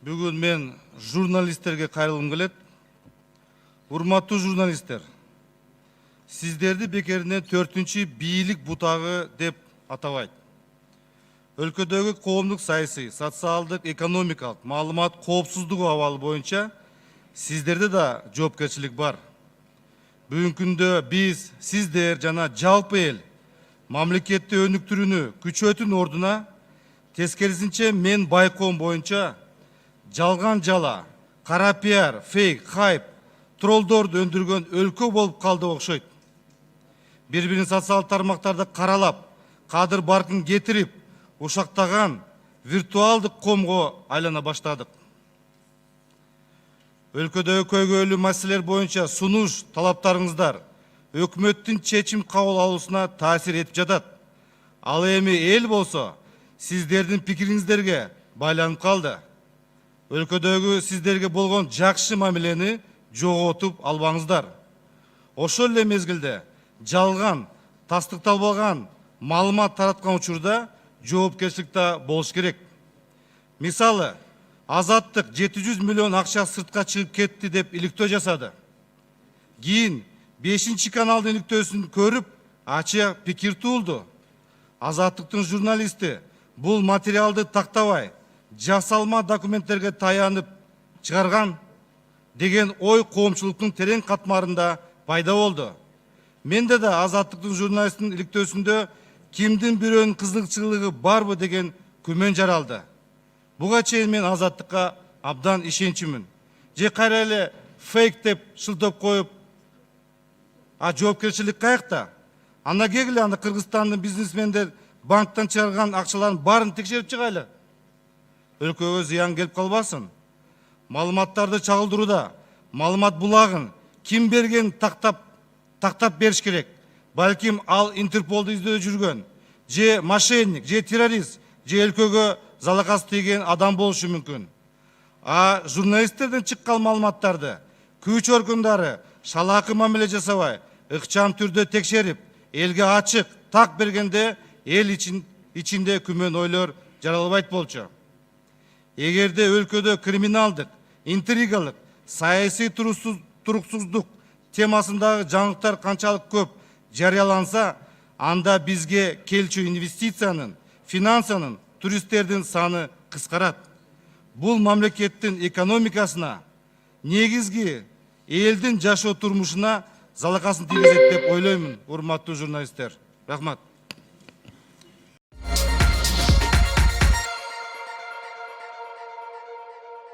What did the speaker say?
Бүгін мен журналисттерге кайрылгым келет. Урматтуу журналисттер, сиздерди бекеринен 4-чү бийлик бутагы деп атабайт. Өлкөдөгү коомдук саясий, социалдык, экономикалык, маалымат коопсуздугу абалы боюнча сиздерде да жоопкерчилик бар. Бүгүнкү күндө биз, сиздер жана жалпы эл мамлекетти өнүктүрүүнү күчөтүүнүн ордуна тескерисинче мен байкоом боюнча жалган жала, кара пиар, фейк, хайп, троллдорду өндүргөн өлкө болуп калды окшойт. Бири-бирин социалдык тармактарды каралап, кадыр баркын кетирип, ушактаган виртуалдык коомго айлана баштадык. Өлкөдөгү көйгөйлүү маселелер боюнча сунуш талаптарыңыздар өкмөттүн чечим кабыл алуусуна таасир этип жатат. Ал эми эл болсо сиздердин пикириңиздерге байланып калды. Өлкөдөгү сиздерге болгон жакшы мамилени жоготуп албаңыздар. Ошол эле мезгилде жалган, тастыкталбаган маалымат тараткан учурда жоопкерчилик да болуш керек. Мисалы, Азаттык 700 миллион акча сыртка чыгып кетти деп иликтөө жасады. Кийин 5-чи каналдын иликтөөсүн көрүп, ачык пикир туулду. Азаттыктын журналисти бул материалды тактабай, жасалма документтерге таянып чыгарган деген ой коомчулуктун терең катмарында пайда болду. Менде да Азаттыктын журналисттин иликтөөсүндө кимдин бирөөнүн кызыкчылыгы барбы деген күмөн жаралды. Буга чейин мен Азаттыкка абдан ишенчүмүн. Же кайра эле фейк деп шылтоп коюп, жоопкерчилик каякта? Ана кегиле аны Кыргызстандын бизнесмендер банктан чыгарган акчалардын баарын текшерип чыгайлы. Өлкөгө зыян келип калбасын. Маалыматтарды чагылдырууда маалымат булагын ким берген тактап бериш керек. Балким ал Интерполду издөө жүргөн, же мошенник, же террорист, же өлкөгө залакасы тийген адам болушу мүмкүн. Журналисттерден чыккан маалыматтарды күч органдары шалаакы мамиле жасабай, ыкчам түрдө текшерип, элге ачык так бергенде эл ичинде күмөн ойлор жаралбайт болчу. Эгерде өлкөдө криминалдык, интригалык, саясий туруксуздук темасындагы жаңылыктар канчалык көп жарыяланса, анда бизге келчү инвестициянын, финансанын, туристтердин саны кыскарат. Бул мамлекеттин экономикасына, негизги элдин жашоо турмушуна залакасын тийгизет деп ойлоймун, урматтуу журналисттер. Рахмат.